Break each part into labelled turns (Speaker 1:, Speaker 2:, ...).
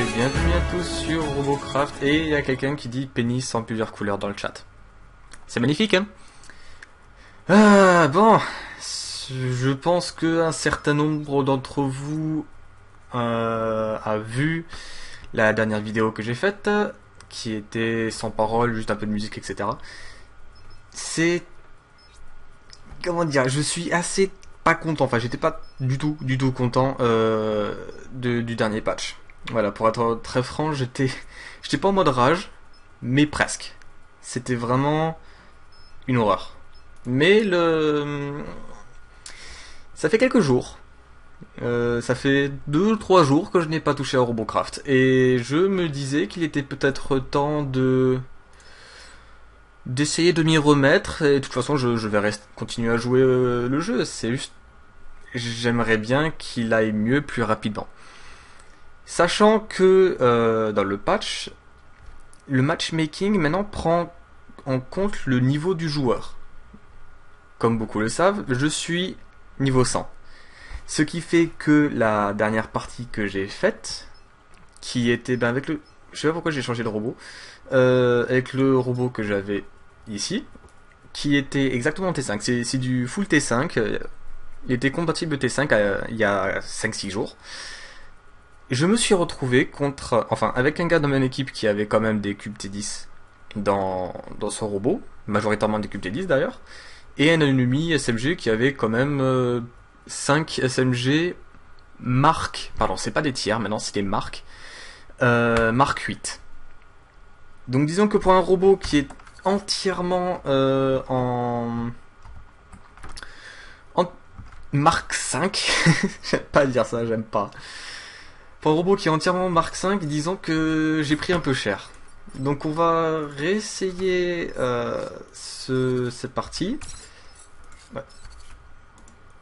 Speaker 1: bienvenue à tous sur Robocraft. Et il y a quelqu'un qui dit pénis en plusieurs couleurs dans le chat. C'est magnifique, hein? Bon, je pense qu'un certain nombre d'entre vous a vu la dernière vidéo que j'ai faite, qui était sans parole, juste un peu de musique, etc. C'est... Comment dire? Je suis assez pas content, enfin j'étais pas du tout content du dernier patch. Voilà, pour être très franc, j'étais pas en mode rage, mais presque. C'était vraiment une horreur. Mais ça fait quelques jours. Ça fait 2-3 jours que je n'ai pas touché à Robocraft. Et je me disais qu'il était peut-être temps d'essayer de m'y remettre. Et de toute façon, je vais continuer à jouer le jeu. C'est juste... J'aimerais bien qu'il aille mieux plus rapidement. Sachant que dans le patch, le matchmaking maintenant prend en compte le niveau du joueur. Comme beaucoup le savent, je suis niveau 100. Ce qui fait que la dernière partie que j'ai faite, qui était avec le... Je sais pas pourquoi j'ai changé de robot. Avec le robot que j'avais ici, qui était exactement T5. C'est du full T5. Il était compatible T5 il y a 5-6 jours. Je me suis retrouvé contre... Enfin, avec un gars dans mon équipe qui avait quand même des cubes T10 dans son robot. Majoritairement des cubes T10 d'ailleurs. Et un ennemi SMG qui avait quand même 5 SMG marque... Pardon, c'est pas des tiers, maintenant c'est des marques. Marque 8. Donc disons que pour un robot qui est entièrement en Mark 5, j'aime pas dire ça, j'aime pas. Pour un robot qui est entièrement Mark 5, disons que j'ai pris un peu cher. Donc on va réessayer cette partie. Ouais.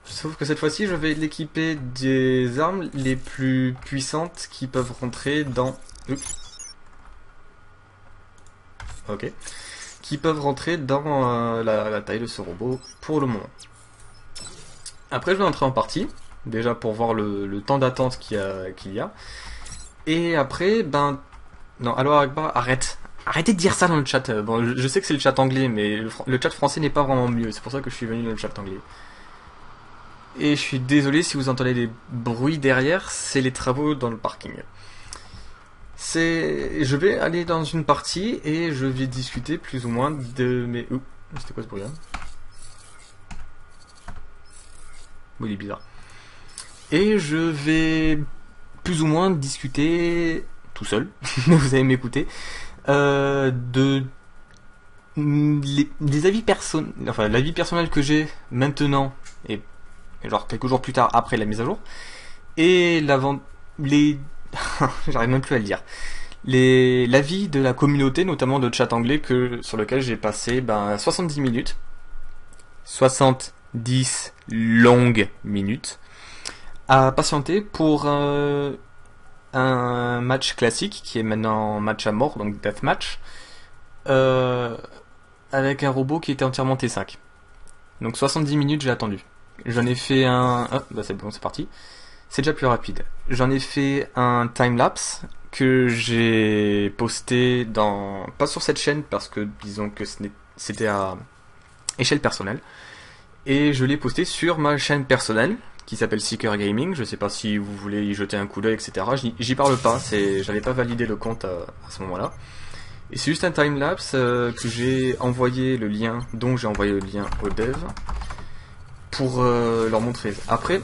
Speaker 1: Sauf que cette fois-ci, je vais l'équiper des armes les plus puissantes qui peuvent rentrer dans... Oups. Ok. Qui peuvent rentrer dans la taille de ce robot pour le moment. Après, je vais entrer en partie, déjà pour voir le temps d'attente qu'il y a. Et après, ben... Non, alors Akbar, arrêtez de dire ça dans le chat. Bon, je sais que c'est le chat anglais, mais le chat français n'est pas vraiment mieux. C'est pour ça que je suis venu dans le chat anglais. Et je suis désolé si vous entendez des bruits derrière, c'est les travaux dans le parking. Je vais aller dans une partie et je vais discuter plus ou moins de mes... Ouh, c'était quoi ce bruit là? Bon, il est bizarre. Et je vais plus ou moins discuter tout seul, vous allez m'écouter, des avis personnels, enfin l'avis personnel que j'ai maintenant, et genre quelques jours plus tard après la mise à jour, et j'arrive même plus à le dire, l'avis de la communauté, notamment de chat anglais, sur lequel j'ai passé 70 minutes, 70 longues minutes, à patienter pour un match classique qui est maintenant match à mort, donc deathmatch, avec un robot qui était entièrement T5. Donc 70 minutes j'ai attendu. J'en ai fait un... Oh, bah c'est bon, c'est parti. C'est déjà plus rapide. J'en ai fait un timelapse que j'ai posté dans... Pas sur cette chaîne parce que disons que c'était à échelle personnelle. Et je l'ai posté sur ma chaîne personnelle qui s'appelle Seeker Gaming. Je sais pas si vous voulez y jeter un coup d'œil, etc. J'y parle pas, j'avais pas validé le compte à ce moment-là. Et c'est juste un timelapse que j'ai envoyé le lien, donc j'ai envoyé le lien aux devs pour leur montrer. Après,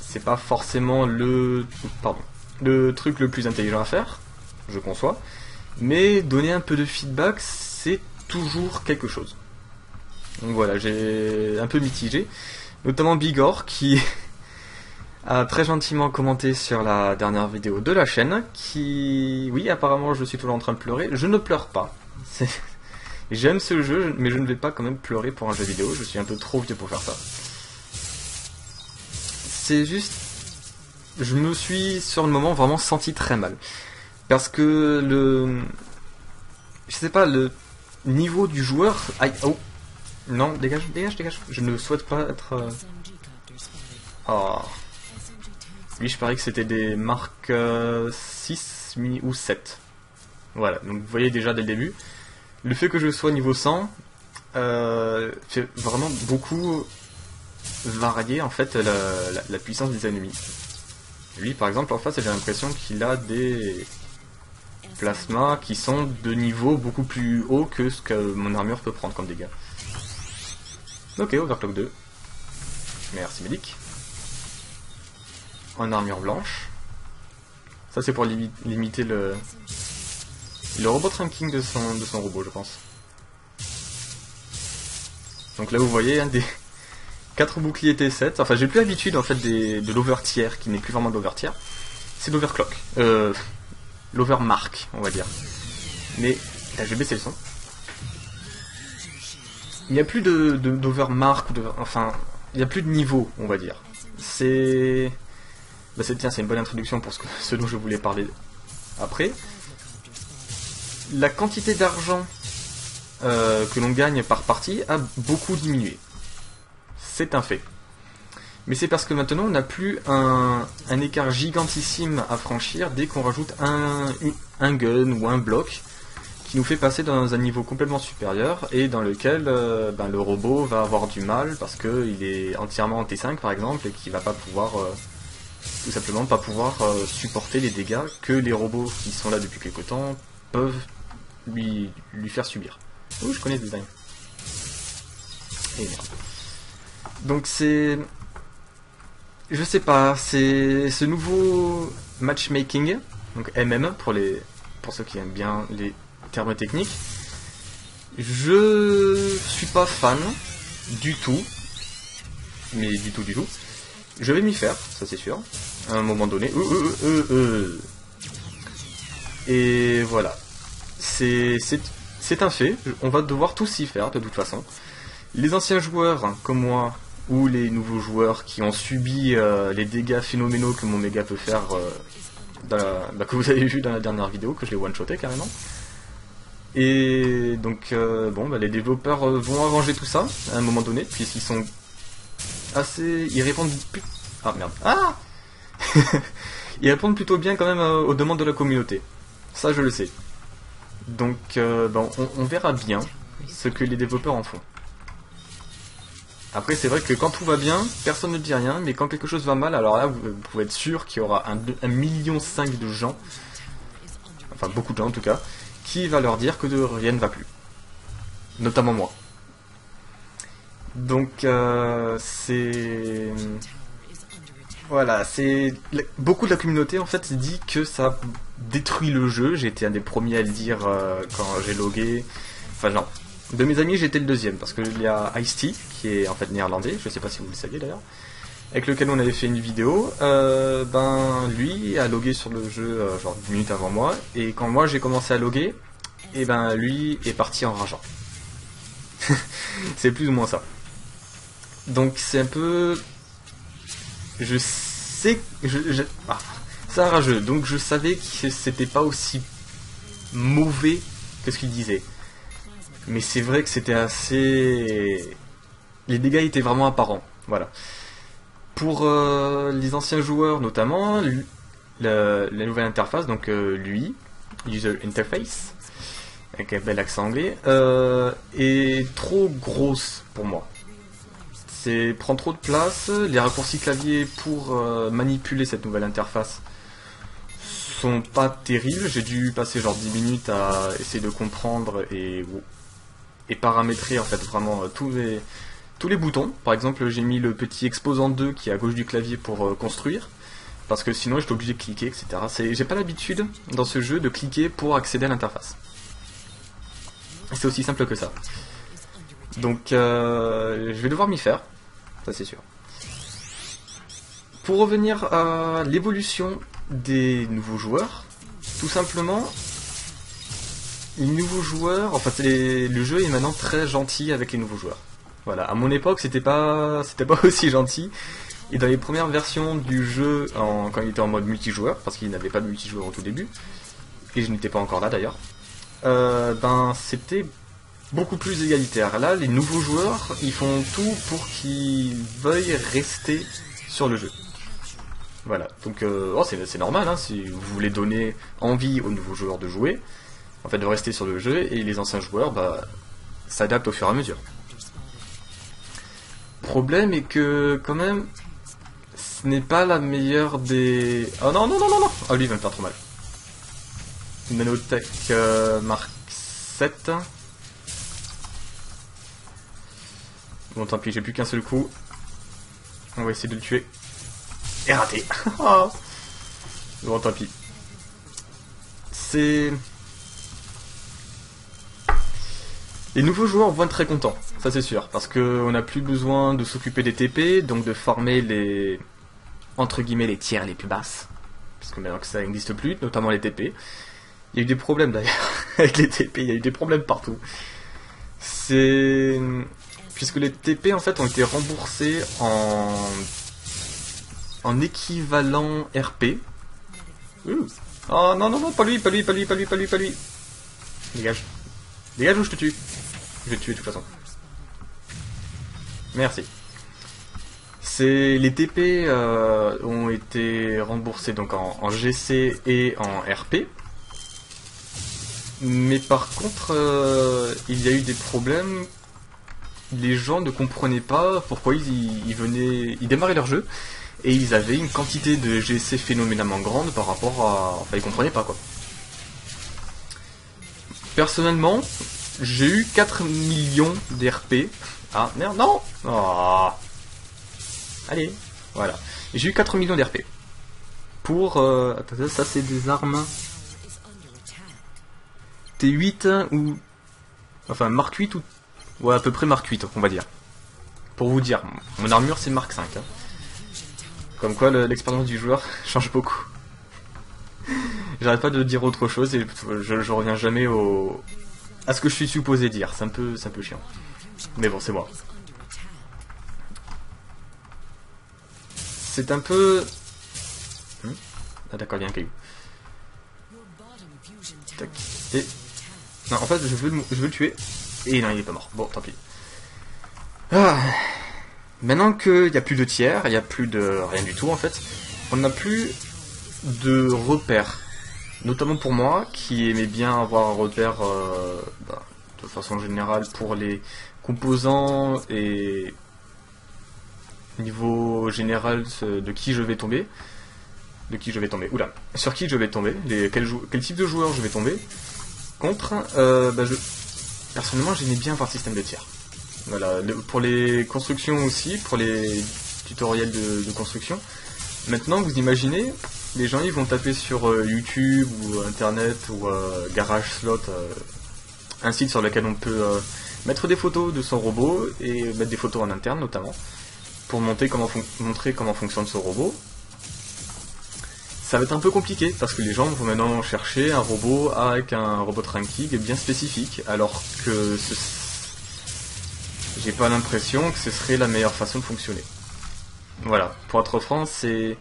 Speaker 1: c'est pas forcément le truc le plus intelligent à faire, je conçois, mais donner un peu de feedback, c'est toujours quelque chose. Donc voilà, j'ai un peu mitigé, notamment Bigor qui a très gentiment commenté sur la dernière vidéo de la chaîne, oui, apparemment je suis toujours en train de pleurer. Je ne pleure pas. J'aime ce jeu, mais je ne vais pas quand même pleurer pour un jeu vidéo, je suis un peu trop vieux pour faire ça. C'est juste... Je me suis sur le moment vraiment senti très mal. Parce que je sais pas, le niveau du joueur... Aïe, oh. Non, dégage. Je ne souhaite pas être... Oh. Lui, je parie que c'était des marques 6 ou 7. Voilà, donc vous voyez déjà dès le début. Le fait que je sois niveau 100 fait vraiment beaucoup varier en fait la puissance des ennemis. Lui, par exemple, en face, j'ai l'impression qu'il a des plasmas qui sont de niveau beaucoup plus haut que ce que mon armure peut prendre comme dégâts. Ok, overclock 2. Merci Médic. En armure blanche. Ça c'est pour limiter le robot trunking de son robot, je pense. Donc là vous voyez, des 4 boucliers T7. Enfin j'ai plus l'habitude en fait de l'over-tier, qui n'est plus vraiment de l'over-tier. C'est l'overclock. L'overmark, on va dire. Mais là je vais baisser le son. Il n'y a plus d'overmark, enfin, il n'y a plus de niveau, on va dire. C'est... Bah tiens, c'est une bonne introduction pour ce dont je voulais parler après. La quantité d'argent que l'on gagne par partie a beaucoup diminué. C'est un fait. Mais c'est parce que maintenant on n'a plus un écart gigantissime à franchir dès qu'on rajoute un gun ou un bloc qui nous fait passer dans un niveau complètement supérieur et dans lequel le robot va avoir du mal parce qu'il est entièrement en T5 par exemple et qu'il va pas pouvoir tout simplement pas pouvoir supporter les dégâts que les robots qui sont là depuis quelque temps peuvent lui faire subir. Oui, je connais le design. Et merde. Donc c'est... Je sais pas, c'est ce nouveau matchmaking, donc MM pour ceux qui aiment bien les termes techniques. Je suis pas fan du tout, mais du tout. Je vais m'y faire, ça c'est sûr, à un moment donné. Et voilà, c'est un fait, on va devoir tous y faire de toute façon. Les anciens joueurs comme moi, ou les nouveaux joueurs qui ont subi les dégâts phénoménaux que mon méga peut faire, que vous avez vu dans la dernière vidéo, que je l'ai one-shoté carrément. Et donc, les développeurs vont arranger tout ça à un moment donné, puisqu'ils sont assez... Ils répondent... Ah merde. Ah Ils répondent plutôt bien quand même aux demandes de la communauté. Ça, je le sais. Donc, on verra bien ce que les développeurs en font. Après, c'est vrai que quand tout va bien, personne ne dit rien, mais quand quelque chose va mal, alors là, vous pouvez être sûr qu'il y aura 1,5 million de gens, enfin beaucoup de gens en tout cas, qui va leur dire que rien ne va plus. Notamment moi. Donc, c'est... Voilà, c'est... Beaucoup de la communauté, en fait, dit que ça détruit le jeu. J'ai été un des premiers à le dire quand j'ai logué. Enfin, non. De mes amis, j'étais le deuxième, parce qu'il y a Ice-T, qui est en fait néerlandais, je sais pas si vous le saviez d'ailleurs, avec lequel on avait fait une vidéo. Lui a logué sur le jeu genre 10 minutes avant moi, et quand moi j'ai commencé à loguer, et lui est parti en rageant. C'est plus ou moins ça. Donc c'est un peu... Je sais... c'est un rageux, donc je savais que c'était pas aussi mauvais que ce qu'il disait. Mais c'est vrai que c'était assez... Les dégâts étaient vraiment apparents, voilà. Pour les anciens joueurs notamment, la nouvelle interface, donc l'UI, User Interface, avec un bel accent anglais, est trop grosse pour moi. Prend trop de place, les raccourcis clavier pour manipuler cette nouvelle interface sont pas terribles, j'ai dû passer genre 10 minutes à essayer de comprendre et paramétrer en fait vraiment tous les boutons. Par exemple, j'ai mis le petit exposant 2 qui est à gauche du clavier pour construire, parce que sinon j'étais obligé de cliquer, etc. J'ai pas l'habitude dans ce jeu de cliquer pour accéder à l'interface. C'est aussi simple que ça. Donc je vais devoir m'y faire, ça c'est sûr. Pour revenir à l'évolution des nouveaux joueurs, tout simplement, les nouveaux joueurs, enfin le jeu est maintenant très gentil avec les nouveaux joueurs. Voilà, à mon époque c'était pas aussi gentil. Et dans les premières versions du jeu, quand il était en mode multijoueur, parce qu'il n'avait pas de multijoueur au tout début, et je n'étais pas encore là d'ailleurs, c'était beaucoup plus égalitaire. Là, les nouveaux joueurs, ils font tout pour qu'ils veuillent rester sur le jeu. Voilà, donc oh, c'est normal, hein, si vous voulez donner envie aux nouveaux joueurs de jouer, en fait de rester sur le jeu, et les anciens joueurs bah, s'adaptent au fur et à mesure. Le problème est que quand même, ce n'est pas la meilleure des... Oh non, non, non, non, non. Oh lui il va me faire trop mal. Nanotech Mark 7. Bon tant pis, j'ai plus qu'un seul coup. On va essayer de le tuer. Et raté. Bon tant pis. C'est... Les nouveaux joueurs vont être très contents, ça c'est sûr, parce qu'on n'a plus besoin de s'occuper des TP, donc de farmer les... entre guillemets les tiers les plus basses, parce que maintenant que ça n'existe plus, notamment les TP. Il y a eu des problèmes d'ailleurs avec les TP, il y a eu des problèmes partout. C'est... Puisque les TP en fait ont été remboursés en équivalent RP. Oh non non non, pas lui, pas lui, pas lui, pas lui, pas lui, pas lui. Dégage. Dégage ou je te tue. Je vais te tuer de toute façon. Merci. Les TP ont été remboursés donc en GC et en RP. Mais par contre, il y a eu des problèmes. Les gens ne comprenaient pas pourquoi ils démarraient leur jeu et ils avaient une quantité de GC phénoménalement grande par rapport à... Enfin, ils comprenaient pas quoi. Personnellement, j'ai eu 4 millions d'RP. Ah merde, non. Oh. Allez, voilà. J'ai eu 4 millions d'RP. Pour... Attends, ça c'est des armes... T8 ou... Enfin, Mark 8 ou... Ouais, à peu près Mark 8, on va dire. Pour vous dire, mon armure c'est Mark 5. Hein. Comme quoi l'expérience du joueur change beaucoup. J'arrête pas de dire autre chose et je reviens jamais à ce que je suis supposé dire. C'est un peu chiant. Mais bon, c'est moi. C'est un peu... Ah d'accord, il y a un caillou. Tac. Et... Non, en fait, je veux le tuer. Et non, il est pas mort. Bon, tant pis. Ah. Maintenant qu'il n'y a plus de tiers, il n'y a plus de rien du tout en fait, on n'a plus de repères. Notamment pour moi, qui aimais bien avoir un repère de façon générale pour les composants et niveau général de qui je vais tomber. Oula, sur qui je vais tomber, quel type de joueur je vais tomber. Contre, personnellement j'aimais bien avoir le système de tiers. Voilà, pour les constructions aussi, pour les tutoriels de construction. Maintenant, vous imaginez, les gens ils vont taper sur YouTube ou Internet ou Garage Slot, un site sur lequel on peut mettre des photos de son robot et mettre des photos en interne notamment, pour montrer comment fonctionne ce robot. Ça va être un peu compliqué parce que les gens vont maintenant chercher un robot avec un robot ranking bien spécifique, alors que j'ai pas l'impression que ce serait la meilleure façon de fonctionner. Voilà, pour être franc, c'est...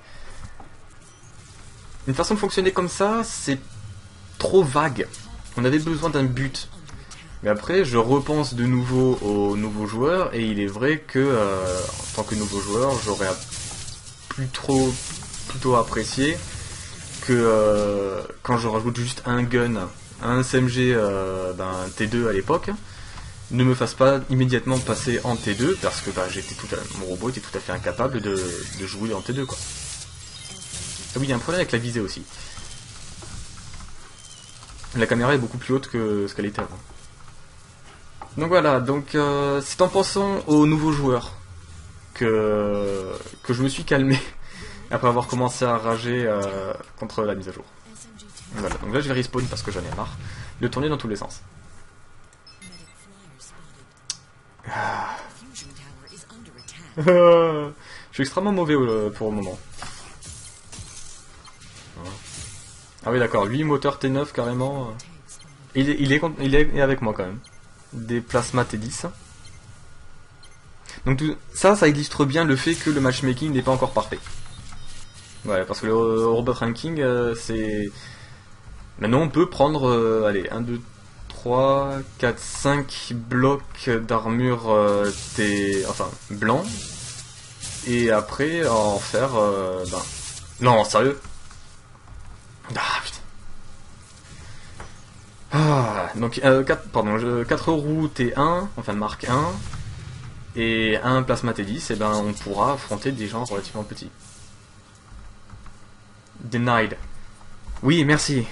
Speaker 1: Une façon de fonctionner comme ça, c'est trop vague. On avait besoin d'un but. Mais après, je repense de nouveau aux nouveaux joueurs, et il est vrai que, en tant que nouveau joueur, j'aurais plutôt apprécié que quand je rajoute juste un gun, un SMG d'un T2 à l'époque, ne me fasse pas immédiatement passer en T2 parce que mon robot était tout à fait incapable de jouer en T2 quoi. Ah oui, il y a un problème avec la visée aussi. La caméra est beaucoup plus haute que ce qu'elle était avant. Donc voilà, c'est en pensant aux nouveaux joueurs que je me suis calmé après avoir commencé à rager contre la mise à jour. Voilà, donc là je vais respawn parce que j'en ai marre de tourner dans tous les sens. Je suis extrêmement mauvais pour le moment. Ah oui d'accord, lui moteur T9 carrément. Il est avec moi quand même. Des plasma T10. Donc ça illustre bien le fait que le matchmaking n'est pas encore parfait. Ouais, parce que le robot ranking c'est... Maintenant on peut prendre, allez, 1, 2, 3, 4, 5 blocs d'armure blanc, et après en faire Non, sérieux? Ah, putain. Ah, donc 4 roues T1, enfin marque 1, et un plasma T10, et ben on pourra affronter des gens relativement petits. Denied. Oui, merci.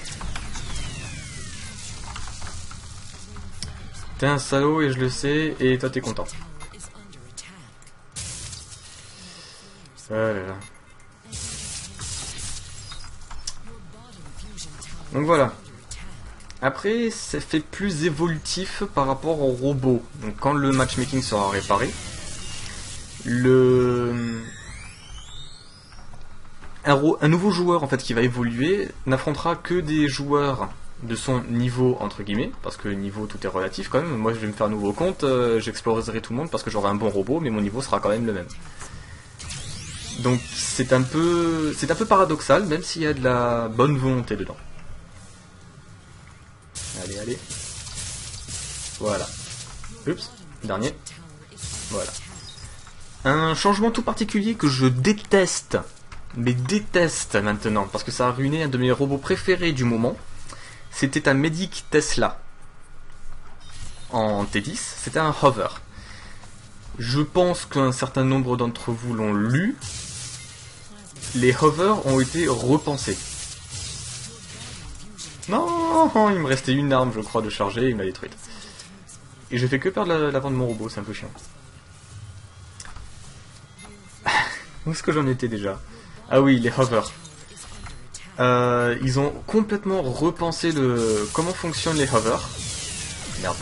Speaker 1: T'es un salaud et je le sais, et toi t'es content. Oh là là. Donc voilà. Après, ça fait plus évolutif par rapport au robot. Donc quand le matchmaking sera réparé, un nouveau joueur en fait qui va évoluer n'affrontera que des joueurs de son niveau entre guillemets, parce que niveau tout est relatif quand même. Moi je vais me faire un nouveau compte, j'explorerai tout le monde parce que j'aurai un bon robot, mais mon niveau sera quand même le même. Donc c'est un peu paradoxal, même s'il y a de la bonne volonté dedans. Allez, allez. Voilà. Oups, dernier. Voilà. Un changement tout particulier que je déteste, mais déteste maintenant, parce que ça a ruiné un de mes robots préférés du moment. C'était un Medic Tesla. En T10, c'était un hover. Je pense qu'un certain nombre d'entre vous l'ont lu. Les hovers ont été repensés. Non, il me restait une arme, je crois, de charger, il m'a détruite. Et j'ai fait que perdre l'avant de mon robot, c'est un peu chiant. Où est-ce que j'en étais déjà? Ah oui, les hovers. Ils ont complètement repensé comment fonctionnent les hovers. Merde.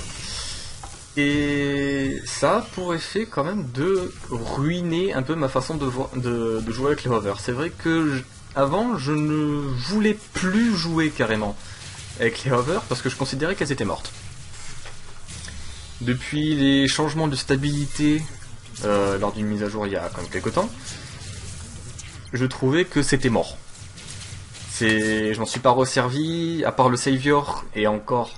Speaker 1: Et ça a pour effet quand même de ruiner un peu ma façon de jouer avec les hovers. C'est vrai que avant, je ne voulais plus jouer carrément avec les hovers parce que je considérais qu'elles étaient mortes. Depuis les changements de stabilité lors d'une mise à jour il y a quand même quelques temps, je trouvais que c'était mort. Je m'en suis pas resservi, à part le Savior, et encore,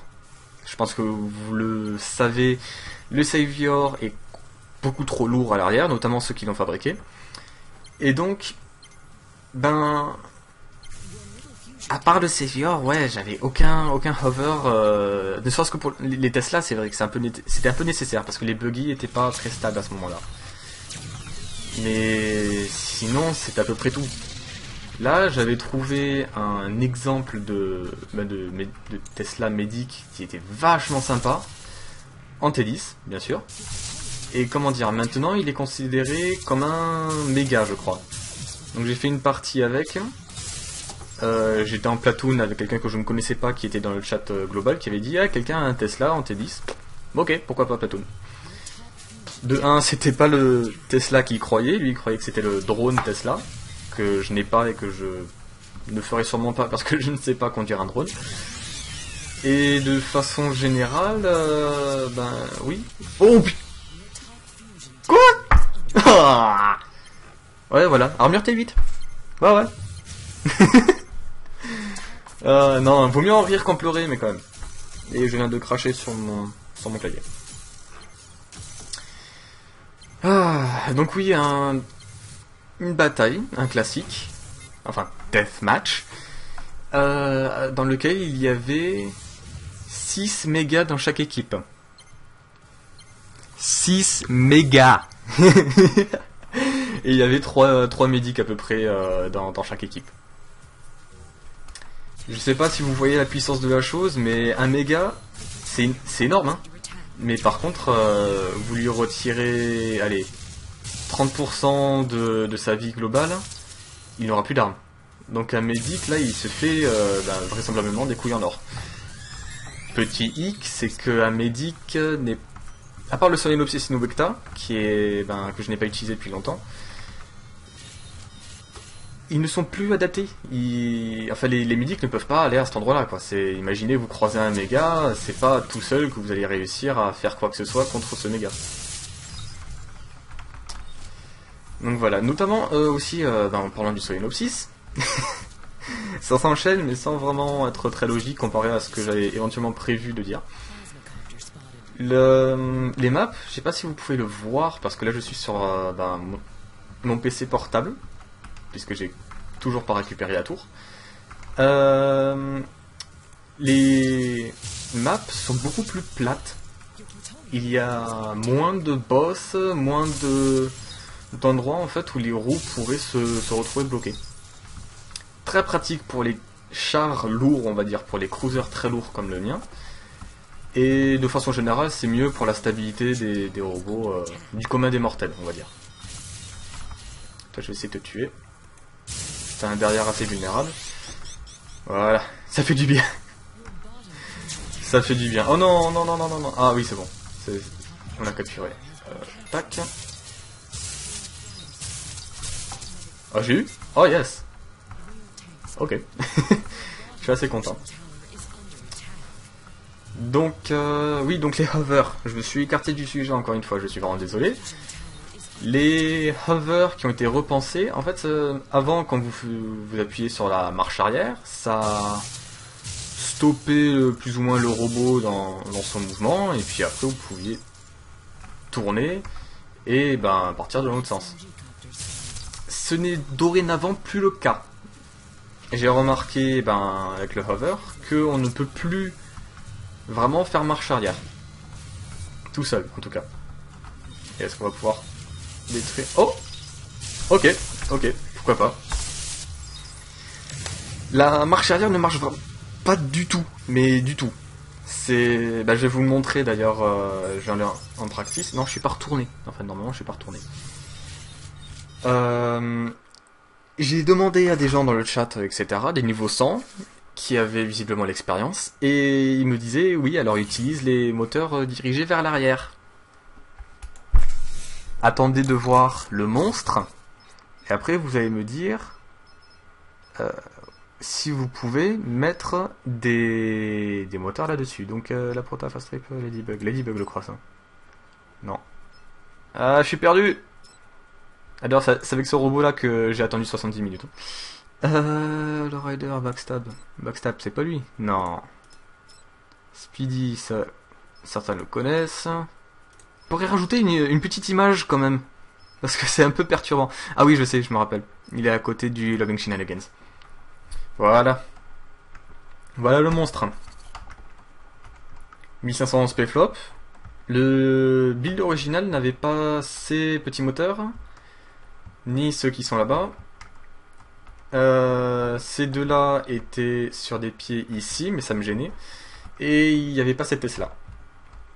Speaker 1: je pense que vous le savez, le Savior est beaucoup trop lourd à l'arrière, notamment ceux qui l'ont fabriqué. Et donc, ben, à part le Savior, ouais, j'avais aucun hover, ne serait-ce que pour les Tesla, c'est vrai que c'était un peu nécessaire, parce que les buggy n'étaient pas très stables à ce moment-là. Mais sinon, c'est à peu près tout. Là, j'avais trouvé un exemple de Tesla Medic qui était vachement sympa, en T10, bien sûr. Et comment dire, maintenant il est considéré comme un méga, je crois. Donc j'ai fait une partie avec. J'étais en platoon avec quelqu'un que je ne connaissais pas qui était dans le chat global qui avait dit ah, quelqu'un a un Tesla en T10. Ok, pourquoi pas platoon. De 1, c'était pas le Tesla qu'il croyait, lui il croyait que c'était le drone Tesla, que je n'ai pas et que je ne ferai sûrement pas parce que je ne sais pas conduire un drone. Et de façon générale, ben oui. Oh putain. Quoi? Ouais, voilà, armure T8. Ouais, ouais. Non, vaut mieux en rire qu'en pleurer, mais quand même. Et je viens de cracher sur mon clavier. Donc oui, une bataille, un classique, enfin deathmatch, dans lequel il y avait 6 mégas dans chaque équipe. 6 mégas. Et il y avait 3 médics à peu près dans chaque équipe. Je sais pas si vous voyez la puissance de la chose, mais un méga, c'est énorme, hein. Mais par contre, vous lui retirez, allez, 30% de sa vie globale, il n'aura plus d'armes. Donc un médic, là, il se fait vraisemblablement des couilles en or. Petit hic, c'est qu'un médic n'est... À part le Solenopsis Nubecta, que je n'ai pas utilisé depuis longtemps, ils ne sont plus adaptés. Enfin, les médics ne peuvent pas aller à cet endroit-là, quoi. Imaginez, vous croisez un méga, c'est pas tout seul que vous allez réussir à faire quoi que ce soit contre ce méga. Donc voilà, notamment aussi, en parlant du Solenopsis, ça s'enchaîne, mais sans vraiment être très logique comparé à ce que j'avais éventuellement prévu de dire. Les maps, je sais pas si vous pouvez le voir, parce que là je suis sur mon PC portable, puisque j'ai toujours pas récupéré la tour. Les maps sont beaucoup plus plates. Il y a moins de boss, moins d'endroits en fait où les roues pourraient se retrouver bloquées. Très pratique pour les chars lourds, on va dire, pour les cruisers très lourds comme le mien. Et de façon générale, c'est mieux pour la stabilité des robots du commun des mortels, on va dire. Toi, je vais essayer de te tuer. T'as un derrière assez vulnérable. Voilà, ça fait du bien. Ça fait du bien. Oh non, non, non, non, non, non. Ah oui, c'est bon. On a capturé. Tac. Oh, j'ai eu. Oh, yes. Ok. Je suis assez content. Donc, oui, donc les hovers. Je me suis écarté du sujet encore une fois, je suis vraiment désolé. Les hovers qui ont été repensés, en fait, avant, quand vous appuyez sur la marche arrière, ça stoppait plus ou moins le robot dans son mouvement, et puis après, vous pouviez tourner et partir dans l'autre sens. Ce n'est dorénavant plus le cas. J'ai remarqué, avec le hover, qu'on ne peut plus vraiment faire marche arrière. Tout seul, en tout cas. Et est-ce qu'on va pouvoir détruire... Oh! Ok, ok, pourquoi pas. La marche arrière ne marche vraiment pas du tout, mais du tout. C'est... je vais vous le montrer d'ailleurs, j'en ai en practice. Non, je suis pas retourné. Enfin, normalement, je suis pas retourné. J'ai demandé à des gens dans le chat, etc., des niveaux 100, qui avaient visiblement l'expérience, et ils me disaient, oui, alors utilise les moteurs dirigés vers l'arrière. Attendez de voir le monstre, et après vous allez me dire si vous pouvez mettre des moteurs là-dessus. Donc la Prota Fast Trip, Ladybug le croissant. Non. Ah, je suis perdu. Alors c'est avec ce robot là que j'ai attendu 70 minutes. Le Rider Backstab. Backstab, c'est pas lui? Non. Speedy, ça, certains le connaissent. Je pourrais rajouter une petite image quand même. Parce que c'est un peu perturbant. Ah oui, je sais, je me rappelle. Il est à côté du Loving Shenanigans. Voilà. Voilà le monstre. 1511 P-flop. Le build original n'avait pas ces petits moteurs. Ni ceux qui sont là-bas. Ces deux-là étaient sur des pieds ici, mais ça me gênait. Et il n'y avait pas cette Tesla.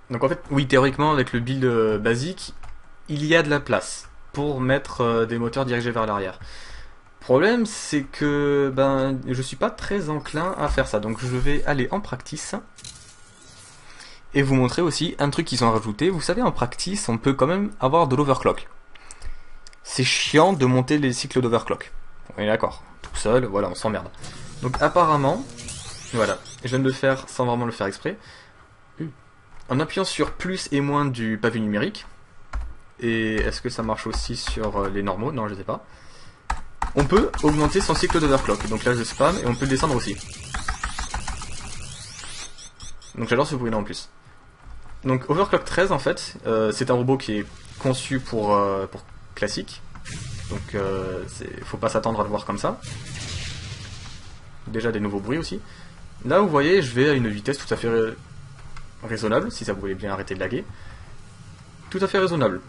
Speaker 1: Donc en fait, oui, théoriquement, avec le build basique, il y a de la place pour mettre des moteurs dirigés vers l'arrière. Problème, c'est que je suis pas très enclin à faire ça. Donc je vais aller en practice et vous montrer aussi un truc qu'ils ont rajouté. Vous savez, en practice, on peut quand même avoir de l'overclock. C'est chiant de monter les cycles d'overclock. On est d'accord. Tout seul, voilà, on s'emmerde. Donc apparemment, voilà, je viens de le faire sans vraiment le faire exprès. En appuyant sur plus et moins du pavé numérique. Et est-ce que ça marche aussi sur les normaux? Non, je sais pas. On peut augmenter son cycle d'overclock. Donc là je spam et on peut le descendre aussi. Donc j'adore ce bruit là en plus. Donc Overclock 13 en fait, c'est un robot qui est conçu pour classique. Donc faut pas s'attendre à le voir comme ça. Déjà des nouveaux bruits aussi. Là vous voyez, je vais à une vitesse tout à fait raisonnable, si ça voulait bien arrêter de laguer. Tout à fait raisonnable.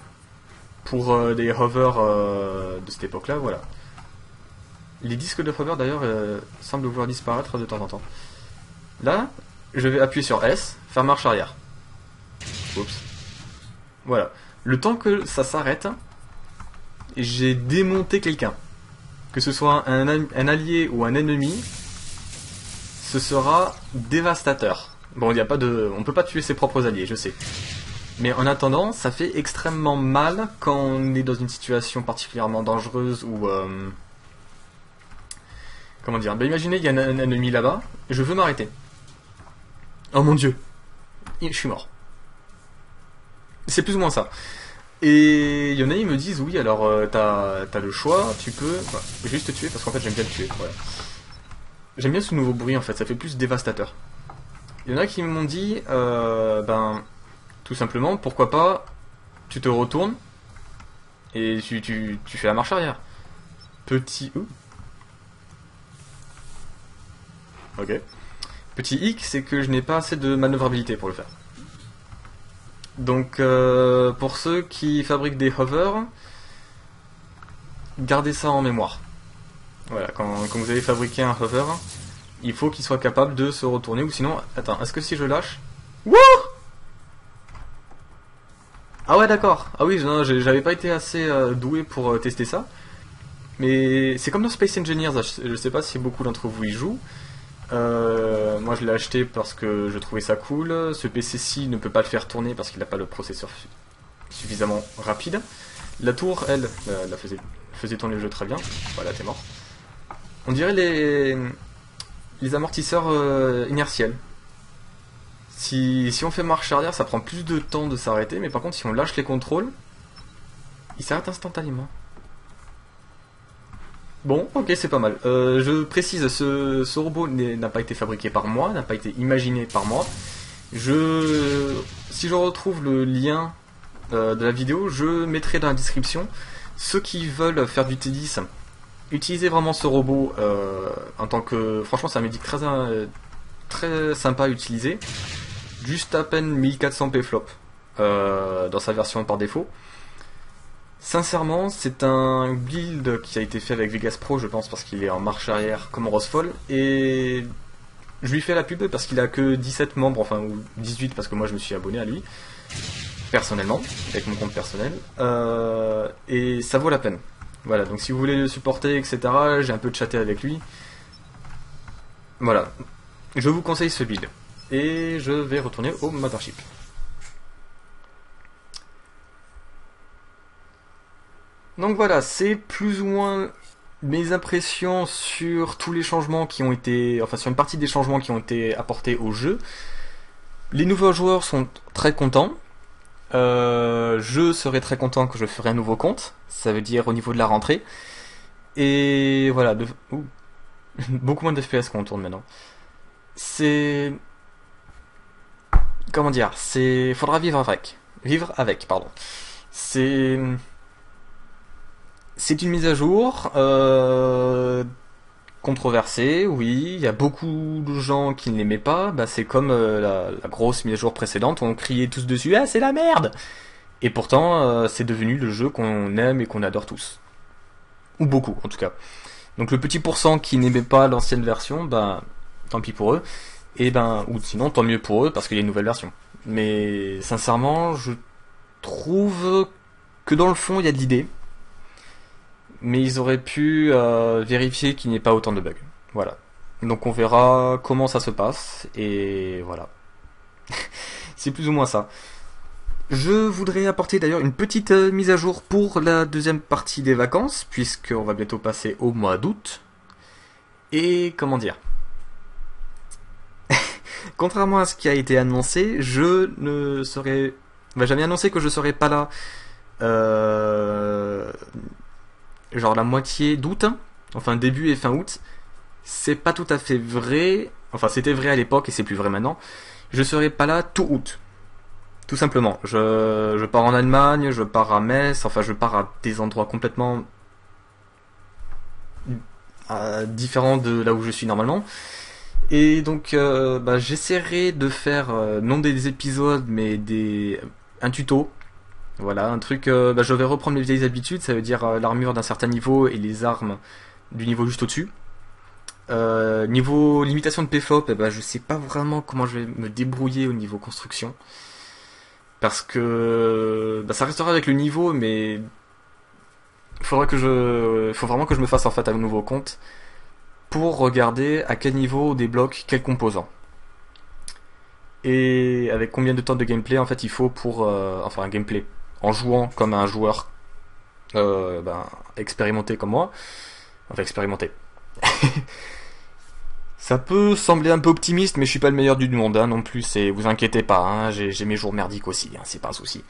Speaker 1: Pour des hovers de cette époque là, voilà. Les disques de hover d'ailleurs semblent vouloir disparaître de temps en temps. Là, je vais appuyer sur S, faire marche arrière. Oups. Voilà. Le temps que ça s'arrête, j'ai démonté quelqu'un. Que ce soit un allié ou un ennemi, ce sera dévastateur. Bon, y a pas de, on peut pas tuer ses propres alliés, je sais. Mais en attendant, ça fait extrêmement mal quand on est dans une situation particulièrement dangereuse ou... comment dire, imaginez, il y a un ennemi là-bas, je veux m'arrêter. Oh mon dieu, je suis mort. C'est plus ou moins ça. Et il y en a, ils me disent, oui, alors t'as le choix, tu peux juste te tuer, parce qu'en fait j'aime bien le tuer. Voilà. J'aime bien ce nouveau bruit en fait, ça fait plus dévastateur. Il y en a qui m'ont dit, tout simplement, pourquoi pas, tu te retournes, et tu fais la marche arrière. Petit... Ok. Petit hic, c'est que je n'ai pas assez de manœuvrabilité pour le faire. Donc, pour ceux qui fabriquent des hovers, gardez ça en mémoire. Voilà, quand vous allez fabriquer un hover, il faut qu'il soit capable de se retourner, ou sinon... Attends, est-ce que si je lâche... Wouh! Ah ouais, d'accord. Ah oui, non, j'avais pas été assez doué pour tester ça. Mais c'est comme dans Space Engineers, je sais pas si beaucoup d'entre vous y jouent. Moi je l'ai acheté parce que je trouvais ça cool. Ce PC-ci ne peut pas le faire tourner parce qu'il n'a pas le processeur suffisamment rapide. La tour, elle, la faisait tourner le jeu très bien. Voilà, t'es mort. On dirait les amortisseurs inertiels. Si on fait marche arrière, ça prend plus de temps de s'arrêter, mais par contre si on lâche les contrôles, il s'arrête instantanément. Bon, ok, c'est pas mal. Je précise, ce robot n'a pas été fabriqué par moi, n'a pas été imaginé par moi. Si je retrouve le lien de la vidéo, je mettrai dans la description. Ceux qui veulent faire du T10, utilisez vraiment ce robot en tant que... Franchement, c'est un médic très sympa à utiliser. Juste à peine 1400p flop dans sa version par défaut. Sincèrement, c'est un build qui a été fait avec Vegas Pro, je pense, parce qu'il est en marche arrière comme Rosefall. Et je lui fais la pub parce qu'il a que 17 membres, enfin, ou 18 parce que moi je me suis abonné à lui, personnellement, avec mon compte personnel. Et ça vaut la peine. Voilà, donc si vous voulez le supporter, etc., j'ai un peu chatté avec lui. Voilà, je vous conseille ce build. Et je vais retourner au Mothership. Donc voilà, c'est plus ou moins mes impressions sur tous les changements qui ont été... Enfin, sur une partie des changements qui ont été apportés au jeu. Les nouveaux joueurs sont très contents. Je serai très content que je ferai un nouveau compte. Ça veut dire au niveau de la rentrée. Et voilà, beaucoup moins de FPS qu'on tourne maintenant. C'est... Comment dire, faudra vivre avec. Vivre avec, pardon. C'est une mise à jour controversée, oui. Il y a beaucoup de gens qui ne l'aimaient pas. Bah, c'est comme la grosse mise à jour précédente. On criait tous dessus, ah c'est la merde. Et pourtant, c'est devenu le jeu qu'on aime et qu'on adore tous. Ou beaucoup, en tout cas. Donc le petit pourcent qui n'aimait pas l'ancienne version, bah, tant pis pour eux. Et ben, ou sinon, tant mieux pour eux parce qu'il y a une nouvelle version. Mais sincèrement, je trouve que dans le fond, il y a de l'idée. Mais ils auraient pu vérifier qu'il n'y ait pas autant de bugs. Voilà. Donc on verra comment ça se passe. Et voilà. C'est plus ou moins ça. Je voudrais apporter d'ailleurs une petite mise à jour pour la deuxième partie des vacances, puisqu'on va bientôt passer au mois d'août. Et comment dire, contrairement à ce qui a été annoncé, je ne serai... j'avais annoncé que je serais pas là genre la moitié d'août, enfin début et fin août. C'est pas tout à fait vrai, enfin c'était vrai à l'époque et c'est plus vrai maintenant. Je serai pas là tout août. Tout simplement. Je pars en Allemagne, je pars à Metz, enfin je pars à des endroits complètement différents de là où je suis normalement. Et donc j'essaierai de faire non des épisodes mais un tuto. Voilà, un truc, je vais reprendre mes vieilles habitudes, ça veut dire l'armure d'un certain niveau et les armes du niveau juste au-dessus. Niveau limitation de P-flop, je sais pas vraiment comment je vais me débrouiller au niveau construction. Parce que ça restera avec le niveau, mais faut vraiment que je me fasse en fait un nouveau compte pour regarder à quel niveau débloque quel composant. Et avec combien de temps de gameplay en fait il faut pour... enfin un gameplay, en jouant comme un joueur expérimenté comme moi. Enfin expérimenté. Ça peut sembler un peu optimiste, mais je suis pas le meilleur du monde non plus, et vous inquiétez pas, hein, j'ai mes jours merdiques aussi, c'est pas un souci.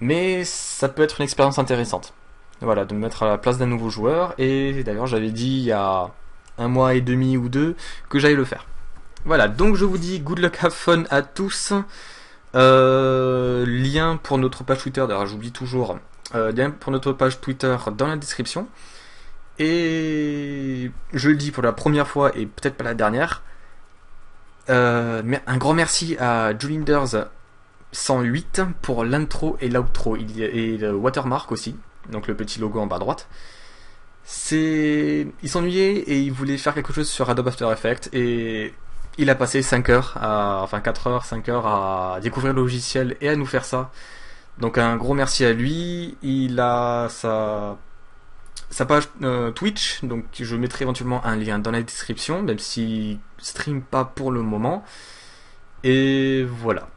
Speaker 1: Mais ça peut être une expérience intéressante. Voilà, de me mettre à la place d'un nouveau joueur, et d'ailleurs j'avais dit il y a 1 mois et demi ou 2 que j'allais le faire. Voilà, donc je vous dis good luck, have fun à tous. Lien pour notre page Twitter, d'ailleurs j'oublie toujours, lien pour notre page Twitter dans la description. Et je le dis pour la première fois et peut-être pas la dernière, Mais un grand merci à Julinders 108 pour l'intro et l'outro et le watermark aussi, donc le petit logo en bas à droite. Il s'ennuyait et il voulait faire quelque chose sur Adobe After Effects et il a passé 5 heures, enfin 4 heures, 5 heures à découvrir le logiciel et à nous faire ça. Donc un gros merci à lui. Il a sa page Twitch, donc je mettrai éventuellement un lien dans la description, même s'il stream pas pour le moment. Et voilà.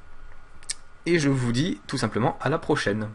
Speaker 1: Et je vous dis tout simplement à la prochaine.